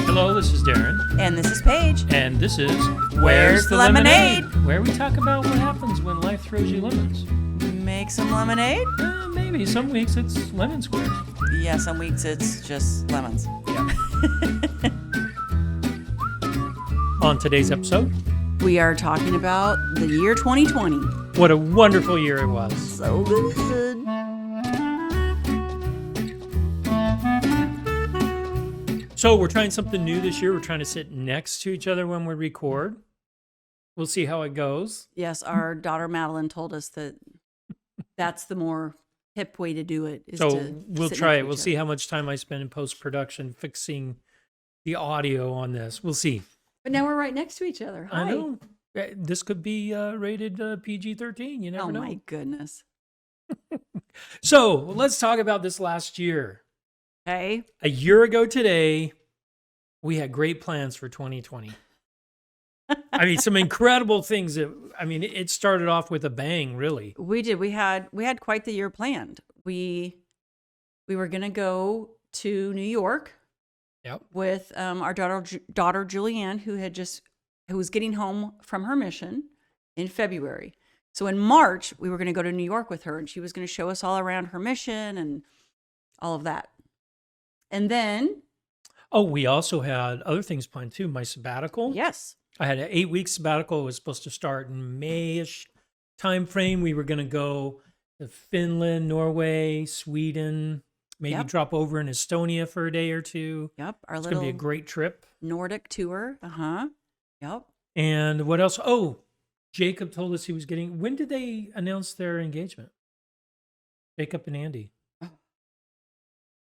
Hello, this is Darren. And this is Paige. And this is Where's the Lemonade? Where we talk about what happens when life throws you lemons. Make some lemonade? Maybe. Some weeks it's lemon squares. Yeah, some weeks it's just lemons. Yeah. On today's episode, We are talking about the year 2020. what a wonderful year it was. So good. So we're trying something new this year. We're trying to sit next to each other when we record. We'll see how it goes. Yes, our daughter Madeline told us that that's the more hip way to do it. So we'll try it. We'll see how much time I spend in post-production fixing the audio on this. We'll see. But now we're right next to each other. Hi. I know. This could be rated PG-13. You never know. Oh my goodness. So let's talk about this last year. Okay. A year ago today, we had great plans for 2020. I mean, some incredible things. It started off with a bang, really. We did. We had quite the year planned. We were gonna go to New York. Yep. With our daughter Julianne, who was getting home from her mission in February. So in March, we were going to go to New York with her, and she was going to show us all around her mission and all of that. And then, we also had other things planned too. My sabbatical. yes, I had an 8-week sabbatical. It was supposed to start in May-ish time frame. We were going to go to Finland, Norway, Sweden, maybe Yep. drop over in Estonia for a day or two. yep, our It's little going to be a great trip. Nordic tour. Yep. And what else? Oh, Jacob told us he was getting. When did they announce their engagement? Jacob and Andy.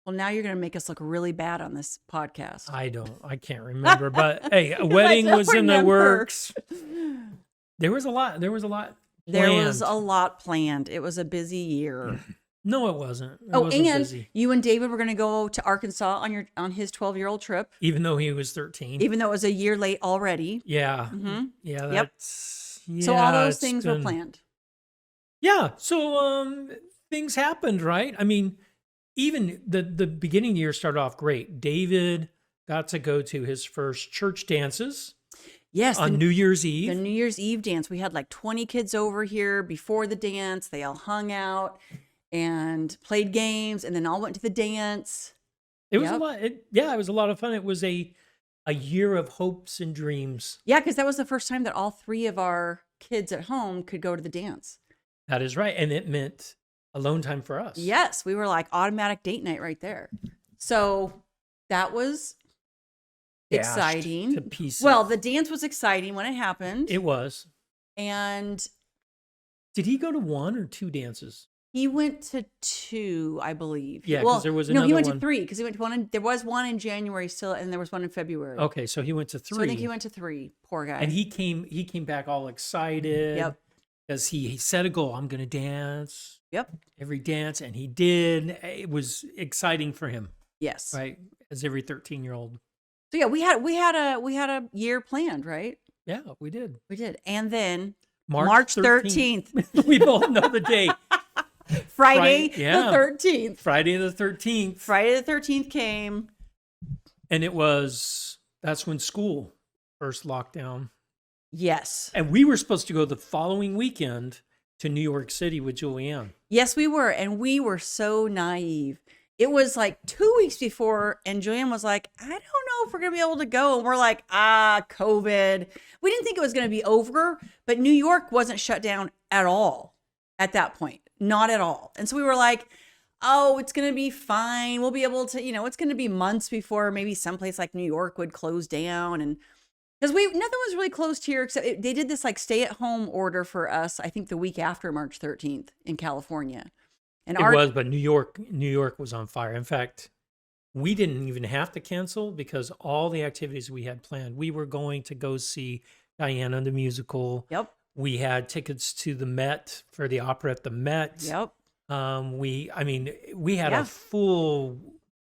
Well, now you're going to make us look really bad on this podcast. I can't remember. But hey, a I wedding don't was in the remember. works. There was a lot. There was planned. a lot planned. It was a busy year. No, it wasn't. It wasn't And busy. you and David were going to go to Arkansas on his 12-year-old trip, Even though he was 13. even though it was a year late already. Yeah. Mhm. Yeah. Yep. That's. So all yeah, those it's things were been- planned. Yeah. So things happened, right? I mean, even the beginning of the year started off great. David got to go to his first church dances Yes, on New Year's Eve. the New Year's Eve dance. We had like 20 kids over here before the dance. They all hung out and played games, and then all went to the dance. It was a Yep. lot. It was a lot of fun. It was a year of hopes and dreams. Yeah, because that was the first time that all three of our kids at home could go to the dance. That is right. And it meant alone time for us. Yes, we were like automatic date night right there. So that was Dashed exciting. to pieces. Well, the dance was exciting when it happened. It was. And Did he go to one or two dances? he went to 2, I believe. Yeah, 'cause well, there was no, he another went one. to 3 because he went to one. There was one in January still, and there was one in February. Okay, so he went to 3. So I think he went to 3. Poor guy. And he came back all excited. Yep. Because he set a goal. I'm going to dance Yep. every dance, and he did. It was exciting for him, Yes. right? As every 13-year-old. So yeah, we had a year planned, right? Yeah, we did. We did, and then March 13th. We both know the date. Friday Right, yeah. the 13th. Friday the 13th. Friday the 13th came. And that's when school first locked down. Yes. And we were supposed to go the following weekend to New York City with Julianne. Yes, we were. And we were so naive. It was like 2 weeks before, and Julianne was like, I don't know if we're going to be able to go. And we're like, COVID. We didn't think it was going to be over, but New York wasn't shut down at all at that point. Not at all. And so we were like, oh, it's going to be fine. We'll be able to, it's going to be months before maybe someplace like New York would close down. And because nothing was really closed here except they did this like stay at home order for us, I think the week after March 13th in California. And It was, but New York was on fire. In fact, we didn't even have to cancel because all the activities we had planned. We were going to go see Diana the musical. Yep. We had tickets to the Met for the opera at the Met. Yep. We had Yeah. a full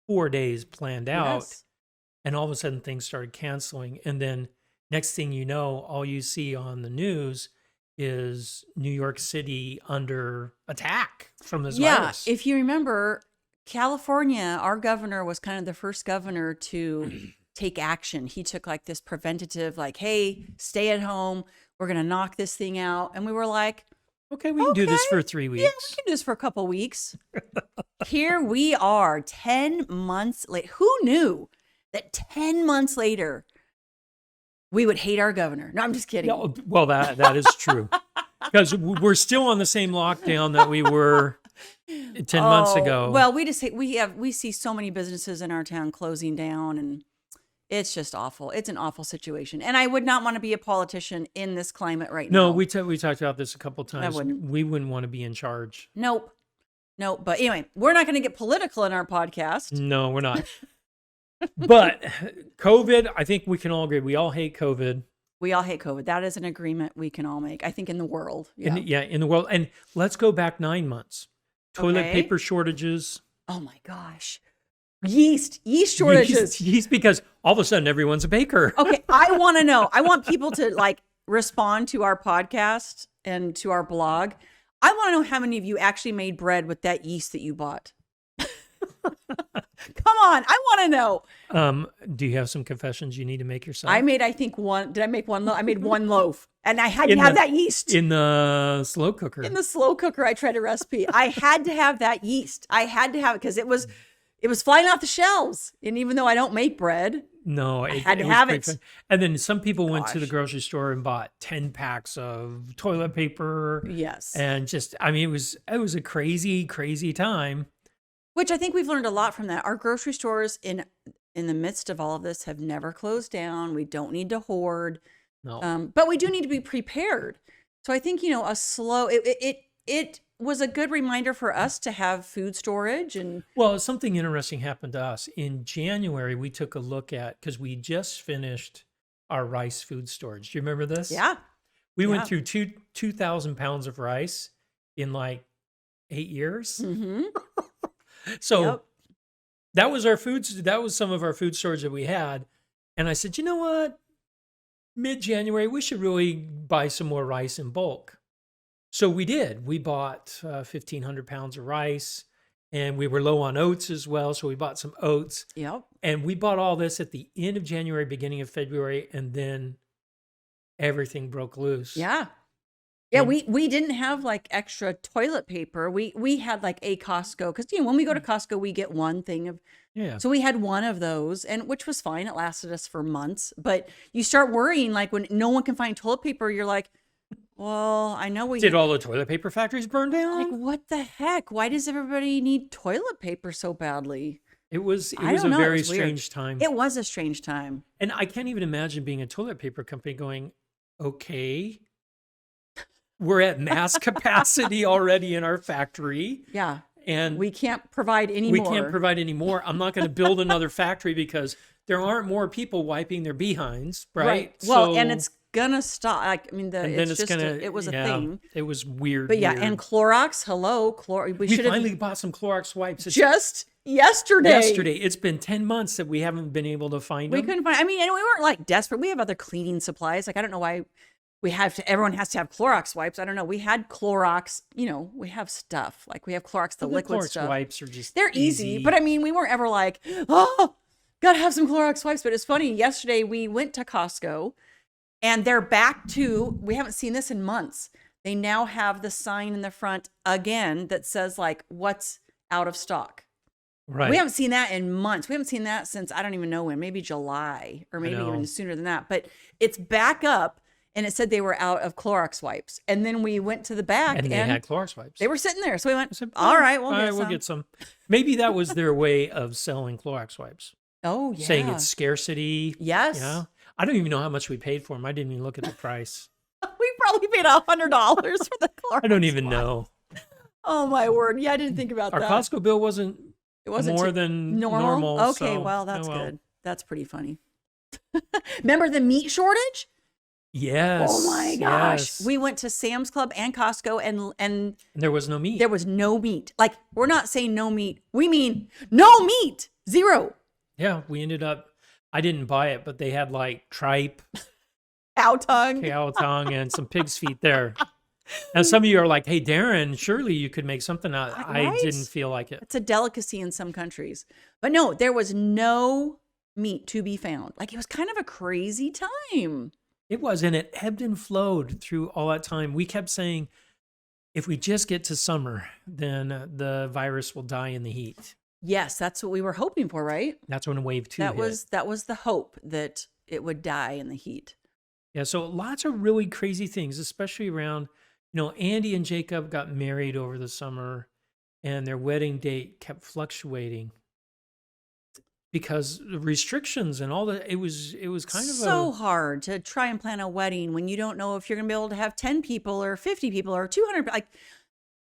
4 days planned out, Yes. and all of a sudden things started canceling. And then next thing you know, all you see on the news is New York City under attack from this Yeah. virus. If you remember, California, our governor was kind of the first governor to take action. He took like this preventative, like, hey, stay at home. We're going to knock this thing out. And we were like, Okay, we can do this okay, for 3 yeah, we weeks. can do this for a couple weeks. Here we are 10 months late. Who knew that 10 months later we would hate our governor? No, I'm just kidding. Yeah, well, that is true. Because we're still on the same lockdown that we were 10 months ago. Well, we just we see so many businesses in our town closing down, and it's just awful. It's an awful situation. And I would not want to be a politician in this climate right No, now. we talked about this a couple times. wouldn't. We wouldn't want to be in charge. Nope. But anyway, we're not going to get political in our podcast. No, we're not. But COVID, I think we can all agree. We all hate COVID. We all hate COVID. That is an agreement we can all make, I think, in the world. Yeah. In the world. And let's go back 9 months. Toilet Okay. paper shortages. Oh my gosh. Yeast shortages. Yeast, because all of a sudden everyone's a baker. Okay, I want to know. I want people to like respond to our podcast and to our blog. I want to know how many of you actually made bread with that yeast that you bought. Come on, I want to know. Do you have some confessions you need to make yourself? I made, I think, one. Did I make one loaf? I made one loaf, and I had In to have the- that yeast in the slow cooker. in the slow cooker. I tried a recipe. I had to have that yeast. I had to have it because it was flying off the shelves. And even though I don't make bread, No, I had to was have pretty it. fun. And then some people went to the Gosh. grocery store and bought 10 packs of toilet paper. yes. And just, I mean, it was a crazy, crazy time. Which I think we've learned a lot from that. Our grocery stores in the midst of all of this have never closed down. We don't need to hoard, No. but we do need to be prepared. So I think a slow. It was a good reminder for us to have food storage and Well, something interesting happened to us. In January, we took a look at, because we just finished our rice food storage. Do you remember this? yeah. We went yeah. through 2,000 pounds of rice in like 8 years. Mm-hmm. So Yep. that was that was some of our food storage that we had. And I said, you know what? Mid-January, we should really buy some more rice in bulk. So we did. We bought 1,500 pounds of rice, and we were low on oats as well. So we bought some oats, Yep. and we bought all this at the end of January, beginning of February, and then everything broke loose. Yeah. Yeah, And- we didn't have like extra toilet paper. We had like a Costco because when we go to Costco, we get one thing of. Yeah. So we had one of those, and which was fine. It lasted us for months. But you start worrying, like when no one can find toilet paper, you're like, well, I know we Did all the toilet paper factories burn like down? what the heck? Why does everybody need toilet paper so badly? It was I a don't know. It very was weird. strange time. It was a strange time. And I can't even imagine being a toilet paper company going, okay, we're at mass capacity already in our factory, Yeah, and we can't provide any we more. can't provide any more. I'm not going to build another factory because there aren't more people wiping their behinds, right? Well, and So- it's gonna stop. Like, I mean, and then it's just gonna. it was a yeah, thing. It was weird. But yeah, weird. and Clorox. Hello, Clorox. We we should have finally bought some Clorox wipes. It's just yesterday. yesterday. It's been 10 months that we haven't been able to find We them. couldn't find. I mean, and we weren't like desperate. We have other cleaning supplies. Like I don't know why we have to. Everyone has to have Clorox wipes. I don't know. We had Clorox. We have stuff like we have Clorox, the liquid Clorox stuff. wipes are just They're easy, but I mean, we weren't ever like, oh, gotta have some Clorox wipes. But it's funny. Yesterday we went to Costco, and they're back to. We haven't seen this in months. They now have the sign in the front again that says like, "What's out of stock." right. We haven't seen that in months. We haven't seen that since I don't even know when, maybe July or maybe know. even sooner than that. But it's back up, and it said they were out of Clorox wipes. And then we went to the back, and and they had Clorox wipes. they were sitting there. So we went, I said, all right, all we'll right, get some. Maybe that was their way of selling Clorox wipes, Oh yeah, saying it's scarcity. yes. Yeah. I don't even know how much we paid for them. I didn't even look at the price. We probably paid $100 for the Clorox. I don't even wipes. know. Oh my word! Yeah, I didn't think about Our that. Costco bill wasn't It wasn't more too- than normal. Okay, so, well that's oh well. good. That's pretty funny. Remember the meat shortage? Yes. Oh my gosh. yes. We went to Sam's Club and Costco and And there was no meat. there was no meat. Like we're not saying no meat. We mean no meat. Zero. Yeah, we ended up. I didn't buy it, but they had like tripe, Cow tongue. cow tongue, and some pig's feet there. And some of you are like, hey, Darren, surely you could make something out. I Right? didn't feel like it. It's a delicacy in some countries. But no, there was no meat to be found. Like it was kind of a crazy time. It was, and it ebbed and flowed through all that time. We kept saying, if we just get to summer, then the virus will die in the heat. Yes, that's what we were hoping for, right? That's when wave two That hit. was the hope that it would die in the heat. Yeah, so lots of really crazy things, especially around, Andy and Jacob got married over the summer, and their wedding date kept fluctuating because the restrictions and all that. It was kind of So hard to try and plan a wedding when you don't know if you're going to be able to have 10 people or 50 people or 200, like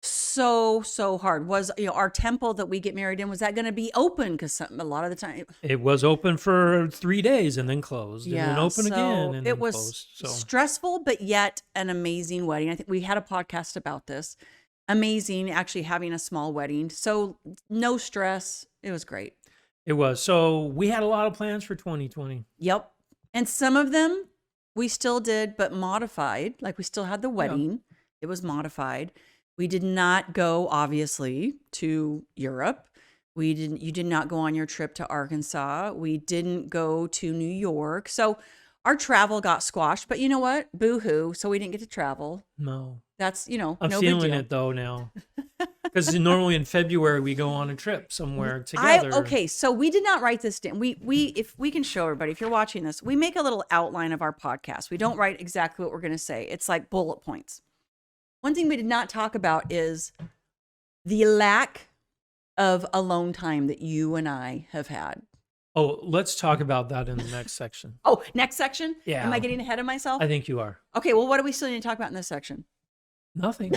so hard. Was, our temple that we get married in, was that going to be open? Because a lot of the time, it was open for 3 days and then closed, and then open so again and it then was closed. So stressful, but yet an amazing wedding. I think we had a podcast about this. Amazing, actually having a small wedding. So no stress. It was great. it was. So we had a lot of plans for 2020. Yep. And some of them we still did, but modified. Like we still had the wedding. It was modified. We did not go, obviously, to Europe. You did not go on your trip to Arkansas. We didn't go to New York. So our travel got squashed, but you know what? Boo-hoo. So we didn't get to travel. No. That's, I'm no big feeling deal. it though now. Because normally in February we go on a trip somewhere together. Okay, so we did not write this down. We if we can show everybody, if you're watching this, we make a little outline of our podcast. We don't write exactly what we're going to say. It's like bullet points. One thing we did not talk about is the lack of alone time that you and I have had. Oh, let's talk about that in the next section. Oh, next section? Yeah. Am I getting ahead of myself? I think you are. Okay, well, what do we still need to talk about in this section? Nothing.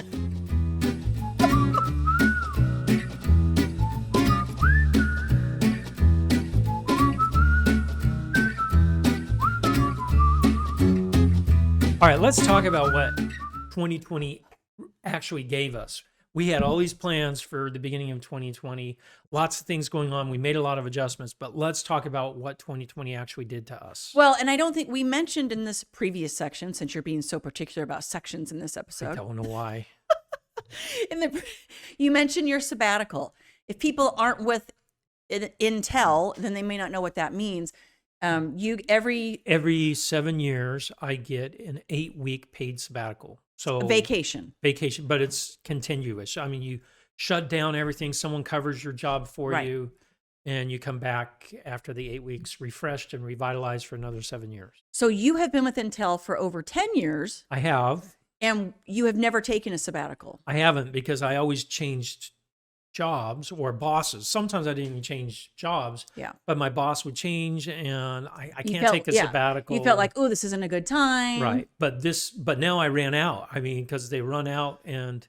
All right, let's talk about what 2020 actually gave us. We had all these plans for the beginning of 2020, lots of things going on. We made a lot of adjustments, but let's talk about what 2020 actually did to us. Well, and I don't think we mentioned in this previous section, since you're being so particular about sections in this I episode, don't know why. you mentioned your sabbatical. If people aren't with Intel, then they may not know what that means. Every 7 years, I get an 8-week paid sabbatical. So vacation, but it's continuous. I mean, you shut down everything. Someone covers your job for Right. you, and you come back after the 8 weeks refreshed and revitalized for another 7 years. So you have been with Intel for over 10 years, I have. and you have never taken a sabbatical. I haven't, because I always changed jobs or bosses. Sometimes I didn't even change jobs. Yeah. But my boss would change, and I You can't felt- take a yeah. sabbatical. You felt like, oh, this isn't a good time. Right. But now I ran out. I mean, because they run out, and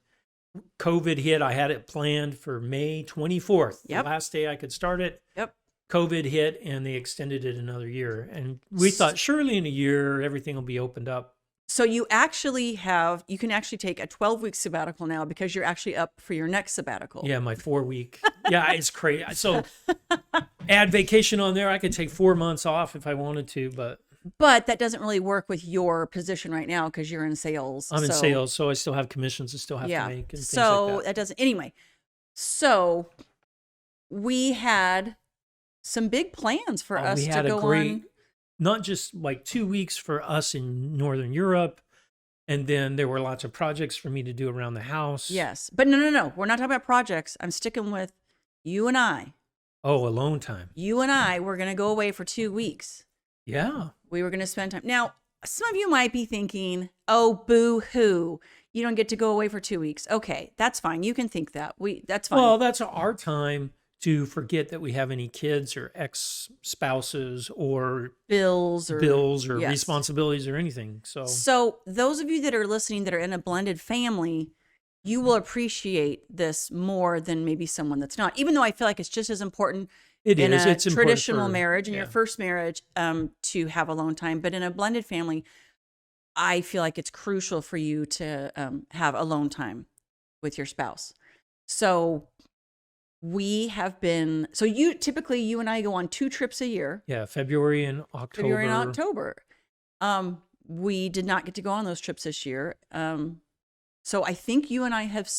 COVID hit. I had it planned for May 24th, Yep. the last day I could start it. Yep. COVID hit, and they extended it another year. And we thought surely in a year, everything will be opened up. So you can actually take a 12-week sabbatical now because you're actually up for your next sabbatical. Yeah, my 4-week. Yeah, it's crazy. So add vacation on there. I could take 4 months off if I wanted to, but But that doesn't really work with your position right now because you're in sales. I'm in So- sales, so I still have commissions I still have Yeah. to make and things So like that. that doesn't, anyway. So we had some big plans for us We to had go a great, on. not just like 2 weeks for us in Northern Europe, and then there were lots of projects for me to do around the house. Yes. But no. We're not talking about projects. I'm sticking with you and I. Oh, alone time. You and I were going to go away for 2 weeks. Yeah. We were going to spend time. Now, some of you might be thinking, oh, boo hoo. You don't get to go away for 2 weeks. Okay, that's fine. You can think that. That's fine. Well, that's our time to forget that we have any kids or ex-spouses or bills or yes. responsibilities or anything. So those of you that are listening that are in a blended family, you will appreciate this more than maybe someone that's not. Even though I feel like it's just as important It in is. a It's important traditional for- marriage, in your yeah. first marriage, to have alone time. But in a blended family, I feel like it's crucial for you to have alone time with your spouse. So you and I go on 2 trips a year. Yeah, February and October. February and October. We did not get to go on those trips this year. So I think you and I have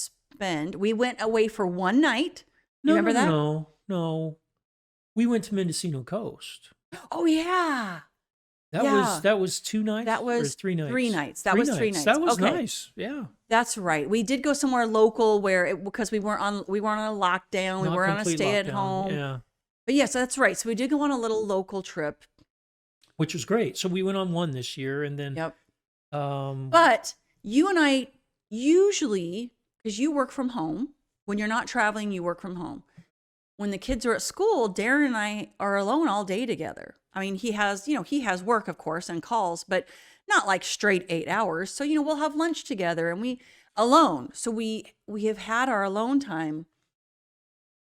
we went away for one night. You No, remember that? no. We went to Mendocino Coast. Oh yeah. That Yeah. was 2 nights That or was 3 nights? 3 nights. That was 3 nights. That was Okay. nice. Yeah. That's right. We did go somewhere local because we weren't on a lockdown. We Not weren't on a complete stay at lockdown, home. Yeah. But yes, that's right. So we did go on a little local trip. Which was great. So we went on one this year and then Yep. um But you and I usually, because you work from home, when you're not traveling, you work from home. When the kids are at school, Darren and I are alone all day together. I mean, he has work, of course, and calls, but not like straight 8 hours. So, we'll have lunch together and we alone. So we have had our alone time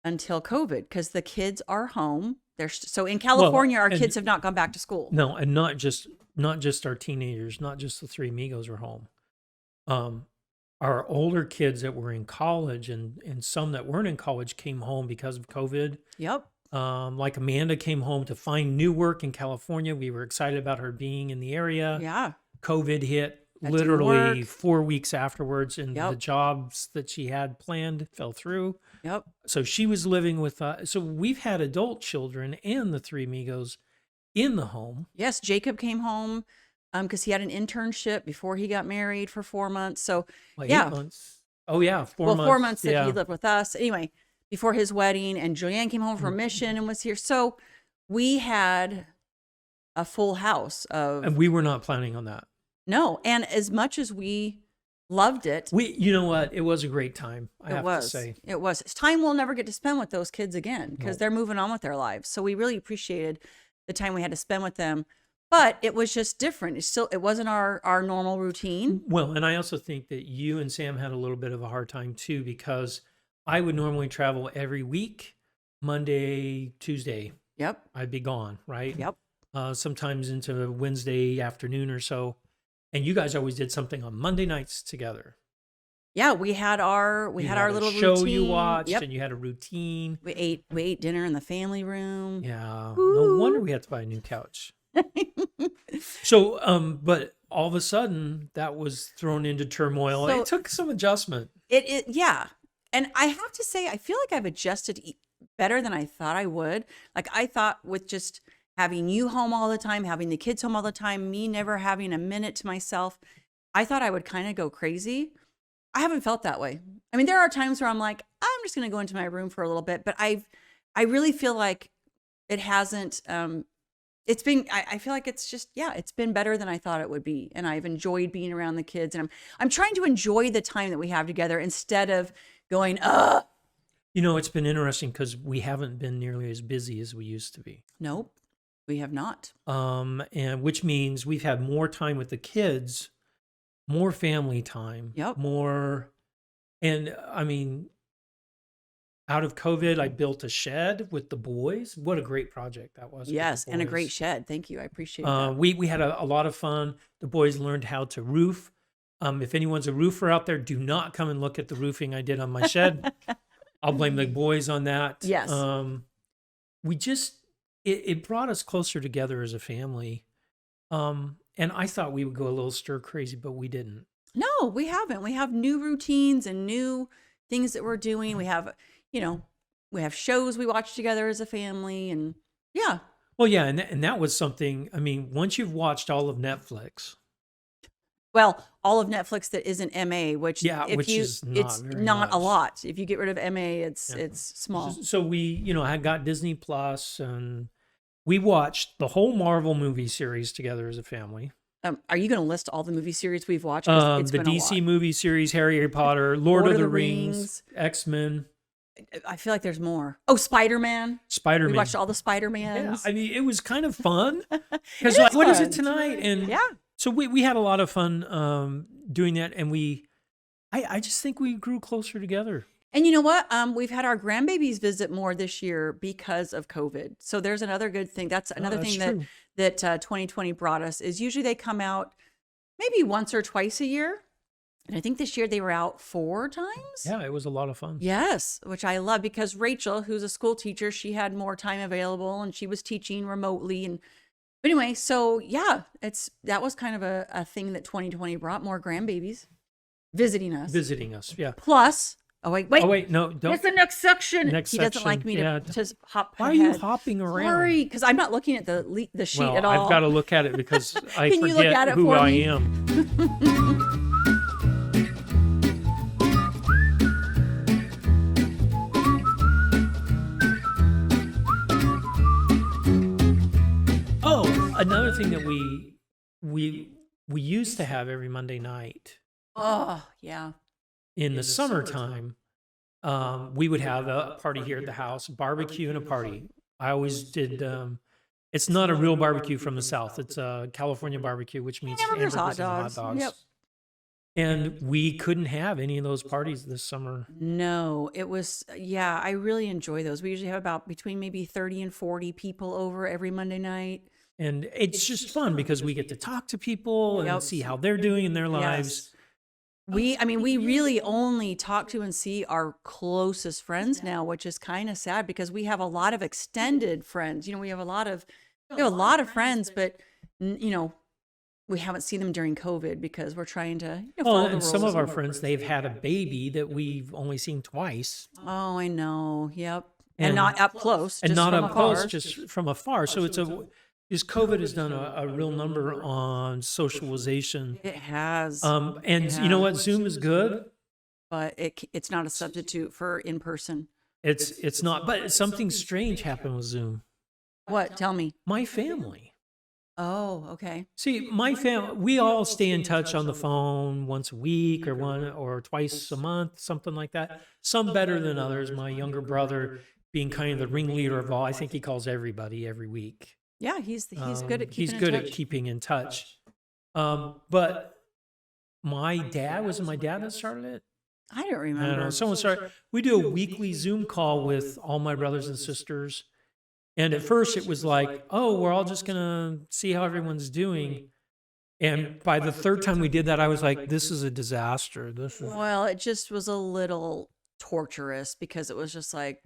until COVID because the kids are home. So in California, our kids have not gone back to school. no, and not just our teenagers, not just the three amigos are home. Our older kids that were in college and some that weren't in college came home because of COVID. Yep. Like Amanda came home to find new work in California. We were excited about her being in the area. Yeah. COVID hit That didn't literally work. 4 weeks afterwards, and Yep. the jobs that she had planned fell through. Yep. So she was living with us. So we've had adult children and the three amigos in the home. Yes, Jacob came home because he had an internship before he got married for 4 months. So Like yeah, 8 months. Oh yeah, 4 months. 4 months that yeah. he lived with us. Anyway, before his wedding, and Joanne came home from mission and was here. So we had a full house of And we were not planning on that. no. And as much as we loved it, You know what? It was a great time. I it have was. to say. It was. It's time we'll never get to spend with those kids again because No. they're moving on with their lives. So we really appreciated the time we had to spend with them. But it was just different. It wasn't our normal routine. Well, and I also think that you and Sam had a little bit of a hard time too, because I would normally travel every week, Monday, Tuesday. Yep. I'd be gone, right? Yep. Sometimes into Wednesday afternoon or so. And you guys always did something on Monday nights together. Yeah, we had our You our a little show routine. you watched, Yep. and you had a routine. We ate dinner in the family room. Yeah, no Woo. wonder we had to buy a new couch. So, but all of a sudden, that was thrown into turmoil. So- It took some adjustment. Yeah. And I have to say, I feel like I've adjusted better than I thought I would. Like I thought with just having you home all the time, having the kids home all the time, me never having a minute to myself, I thought I would kind of go crazy. I haven't felt that way. I mean, there are times where I'm like, I'm just going to go into my room for a little bit, but I really feel like it hasn't, I feel like it's just, yeah, it's been better than I thought it would be. And I've enjoyed being around the kids, and I'm trying to enjoy the time that we have together instead of going, ugh. You know, it's been interesting because we haven't been nearly as busy as we used to be. Nope, we have not. And which means we've had more time with the kids, more family time, Yep. more. And I mean, out of COVID, I built a shed with the boys. What a great project that was. with the Yes, and a great boys. shed. Thank you. I appreciate that. We had a lot of fun. The boys learned how to roof. If anyone's a roofer out there, do not come and look at the roofing I did on my shed. I'll blame the boys on that. Yes. We just it brought us closer together as a family. And I thought we would go a little stir crazy, but we didn't. No, we haven't. We have new routines and new things that we're doing. We have, we have shows we watch together as a family, and yeah. Well, yeah, and that was something. I mean, once you've watched all of Netflix, Well, all of Netflix that isn't MA, which Yeah, if which you, is not it's very not a much. lot. If you get rid of MA, it's Yeah. small. so we, had got Disney Plus, and we watched the whole Marvel movie series together as a family. Are you going to list all the movie series we've watched? 'Cause it's The been a DC lot. movie series, Harry Potter, Lord of the Rings, X-Men, I feel like there's more. Oh, Spider-Man. We Spider-Man. watched all the Yeah, Spider-Mans. I mean, it was kind of fun because It like, is what is fun. it tonight? And Yeah. so we had a lot of fun doing that, and I just think we grew closer together. And you know what? We've had our grandbabies visit more this year because of COVID. So there's another good thing. That's another that's thing true. that 2020 brought us is usually they come out maybe once or twice a year. And I think this year they were out 4 times. Yeah, it was a lot of fun. Yes, which I love because Rachel, who's a school teacher, she had more time available and she was teaching remotely. And but anyway, so yeah, that was kind of a thing that 2020 brought, more grandbabies. visiting us. visiting us. Yeah. Plus, oh wait, Oh wait, no, don't. It's the next section. Next He doesn't like section, me to yeah. just hop. Why are you ahead. hopping around? Sorry, because I'm not looking at the sheet Well, at all. I've got to look at it because I Can you look forget at it who for I me? am. Oh, another thing that we used to have every Monday night Oh yeah. in the summertime, we would have a party here at the house, barbecue and a party. I always did. It's not a real barbecue from the South. It's a California barbecue, which means Hamburgers, hot hamburgers and hot dogs. dogs. Yep. And we couldn't have any of those parties this summer. No, it was, yeah, I really enjoy those. We usually have about between maybe 30 and 40 people over every Monday night. And it's just fun because we get to talk to people and Yep. see how they're doing in their lives. Yes. We really only talk to and see our closest friends now, which is kind of sad because we have a lot of extended friends. We have a lot of friends, but we haven't seen them during COVID because we're trying to Well, follow the and some rules. of our friends, they've had a baby that we've only seen twice. Oh, I know. Yep. And And- not up close, And just not from up close, afar. just from afar. So this COVID has done a real number on socialization. It has. And you know what? Zoom is good. But it's not a substitute for in person. It's not, but something strange happened with Zoom. What? Tell me. My family. Oh, okay. See, my family, we all stay in touch on the phone once a week or twice a month, something like that. Some better than others. My younger brother being kind of the ringleader of all, I think he calls everybody every week. Yeah, he's good at keeping He's in good touch. at keeping in touch. But my dad, was it my dad that started it? I don't I remember. don't know. Someone started. We do a weekly Zoom call with all my brothers and sisters. And at first it was like, oh, we're all just going to see how everyone's doing. And by the third time we did that, I was like, this is a disaster. Well, it just was a little torturous because it was just like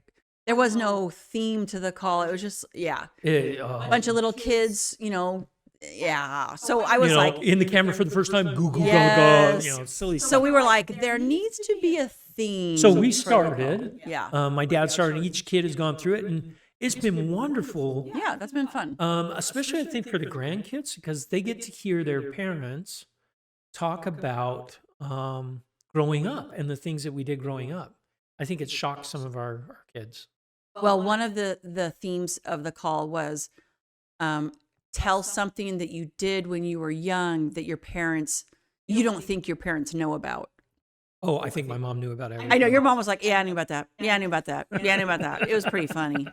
there was no theme to the call. It was just a bunch of little kids, yeah. So I was like, in the camera for the first time, goo, goo, Yes. gaga, silly so stuff. we were like, there needs to be a theme. So we for the started. call. Yeah. My dad started. Each kid has gone through it. And it's been wonderful. Yeah, that's been fun. Especially I think for the grandkids because they get to hear their parents talk about growing up and the things that we did growing up. I think it shocked some of our kids. Well, one of the themes of the call was tell something that you did when you were young that you don't think your parents know about. Oh, I think my mom knew about everything. I know your mom was like, yeah, I knew about that. Yeah, I knew about that. Yeah, I knew about that. It was pretty funny.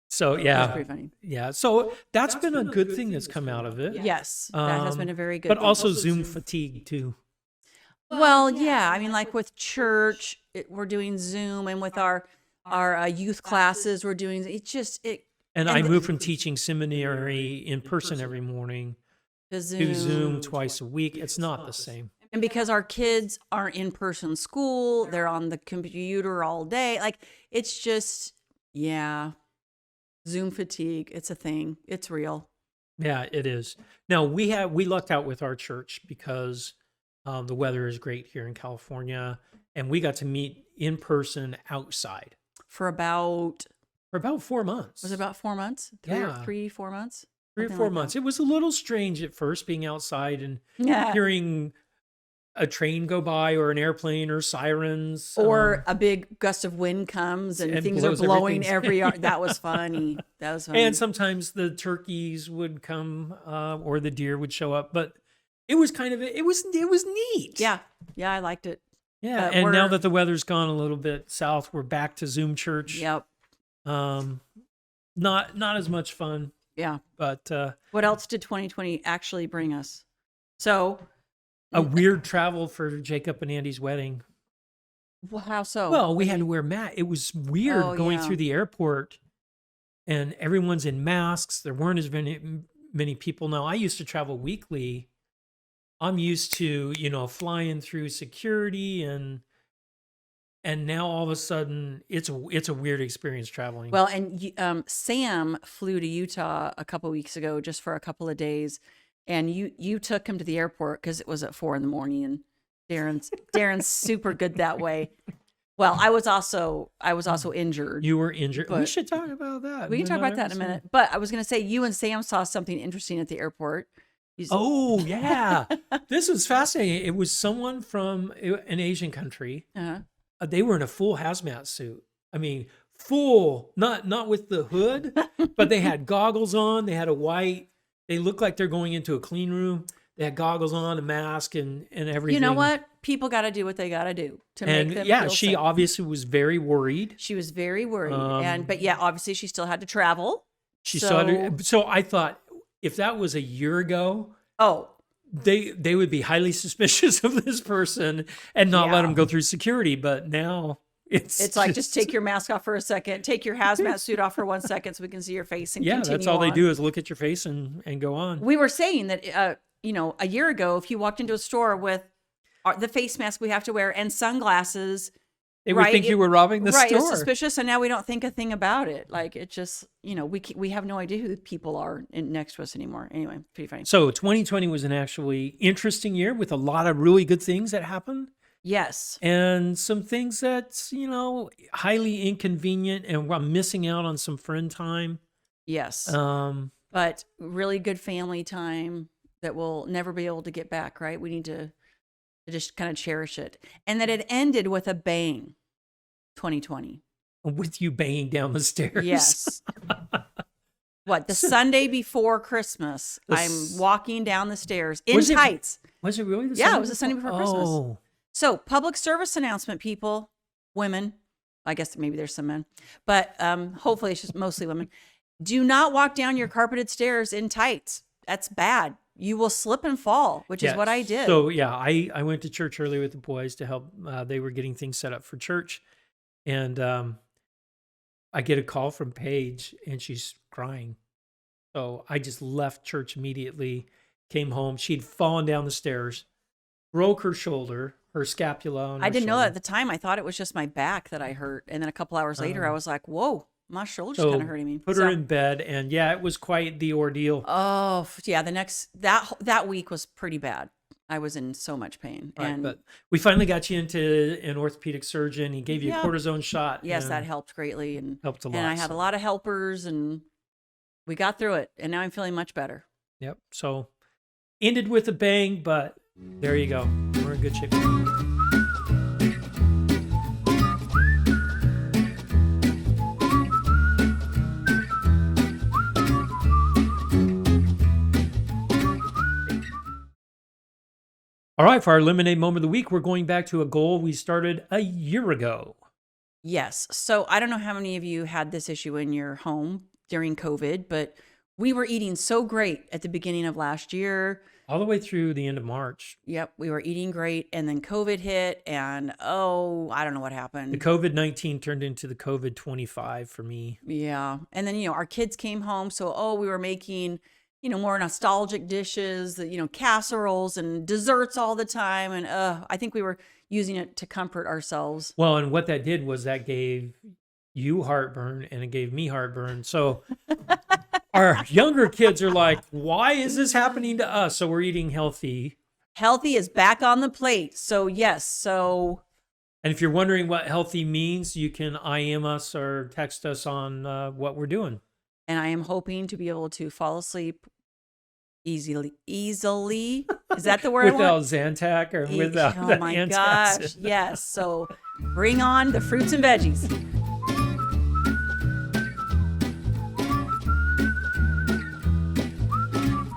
So It was yeah, pretty funny. yeah. So that's been a good thing that's come out of it. Yes, that has been a very good But thing. also Zoom fatigue too. Well, yeah. I mean, like with church, we're doing Zoom, and with our youth classes, we're doing. It's just it And And I the- moved from teaching seminary in person every morning to to Zoom twice a week. It's not the same. And because our kids aren't in person school, they're on the computer all day. Like it's just, yeah, Zoom fatigue. It's a thing. It's real. Yeah, it is. Now we lucked out with our church because the weather is great here in California, and we got to meet in person outside For about, for about 4 months. was it about 4 months? Yeah. 3, 4 months? 3 or Something 4 like that. months. It was a little strange at first being outside and Yeah. hearing a train go by or an airplane or sirens. Or a big gust of wind comes and, and things are blows blowing everything. every. That was funny. That was funny. and sometimes the turkeys would come or the deer would show up, but it was kind of it was neat. yeah, I liked it. Yeah, But and now we're- that the weather's gone a little bit south, we're back to Zoom church. Yep. Not as much fun, Yeah. but What else did 2020 actually bring us? So, a weird travel for Jacob and Andy's wedding. how so? Well, we had to wear masks. It was weird Oh, going yeah. through the airport, and everyone's in masks. There weren't as many people. Now, I used to travel weekly. I'm used to flying through security, and now all of a sudden it's a weird experience traveling. Well, and Sam flew to Utah a couple weeks ago just for a couple of days, and you took him to the airport because it was at 4 a.m. and Darren's super good that way. Well, I was also injured. You were injured. We But- should talk about that. We can talk about that in a minute. But I was going to say, you and Sam saw something interesting at the airport. Oh, yeah. This was fascinating. It was someone from an Asian country. Uh-huh. They were in a full hazmat suit. I mean, full, not with the hood, but they had goggles on. They had they looked like they're going into a clean room. They had goggles on, a mask, and everything. You know what? People got to do what they got to do to make them feel she safe. obviously was very worried. She was very worried. But yeah, obviously she still had to travel. She saw it. So I thought if that was a year ago, Oh, they would be highly suspicious of this person and not let Yeah. them go through security. But now it's like, just take your mask off for a second. Take your hazmat suit off for 1 second so we can see your face and yeah, continue that's all they on. do is look at your face and go on. We were saying that, a year ago, if you walked into a store with the face mask we have to wear and sunglasses, They would think you were robbing the right, store. it's suspicious, and now we don't think a thing about it. Like, it just, we have no idea who the people are next to us anymore. Anyway, pretty funny. So 2020 was an actually interesting year with a lot of really good things that happened Yes. and some things that, highly inconvenient, and I'm missing out on some friend time. Yes. Um, But really good family time that we'll never be able to get back, right? We need to just kind of cherish it. And that it ended with a bang, 2020. with you banging down the stairs. Yes. What, the Sunday before Christmas, The I'm walking down the stairs in Was it- tights. Was it really the Yeah, it Sunday was the Sunday before Christmas. Oh, So, public service announcement, people, women, I guess maybe there's some men, but hopefully it's just mostly women. Do not walk down your carpeted stairs in tights. That's bad. You will slip and fall, which is yeah. what I did. So yeah, I went to church early with the boys to help. They were getting things set up for church, and I get a call from Paige, and she's crying. So I just left church immediately, came home. She'd fallen down the stairs, broke her shoulder, her scapula. On I her didn't know that shoulder. at the time. I thought it was just my back that I hurt. And then a couple hours later, I was like, whoa, my shoulder's So kind of hurting me. put her in bed, and yeah, it was quite the ordeal. Oh, yeah. That week was pretty bad. I was in so much pain. Right, And but we finally got you into an orthopedic surgeon. He gave you Yeah. a cortisone shot. yes, and that helped greatly. And helped a lot. And I had a lot of helpers, and we got through it. And now I'm feeling much better. Yep. So ended with a bang, but there you go. We're in good shape. All right, for our Lemonade Moment of the Week, we're going back to a goal we started a year ago. Yes. So I don't know how many of you had this issue in your home during COVID, but we were eating so great at the beginning of last year. All the way through the end of March. Yep, we were eating great, and then COVID hit, and I don't know what The happened. COVID-19 turned into the COVID-25 for me. Yeah, and then our kids came home, so we were making more nostalgic dishes, casseroles and desserts all the time, and I think we were using it to comfort ourselves. Well, and what that did was that gave you heartburn and it gave me heartburn. So our younger kids are like, why is this happening to us? So we're eating healthy. Healthy is back on the plate, so yes, And if you're wondering what healthy means, you can IM us or text us on what we're doing. and I am hoping to be able to fall asleep easily. Is that the word I Without want? Zantac or without Oh the my antacids. gosh, yes. So bring on the fruits and veggies.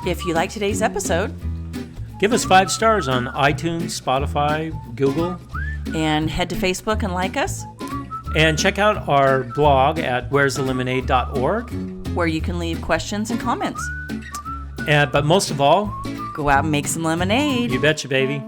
If you like today's episode, Give us 5 stars on iTunes, Spotify, Google. and head to Facebook and like us, And check out our blog at where'sthelemonade.org. where you can leave questions and comments. But most of all, Go out and make some lemonade. you betcha, baby.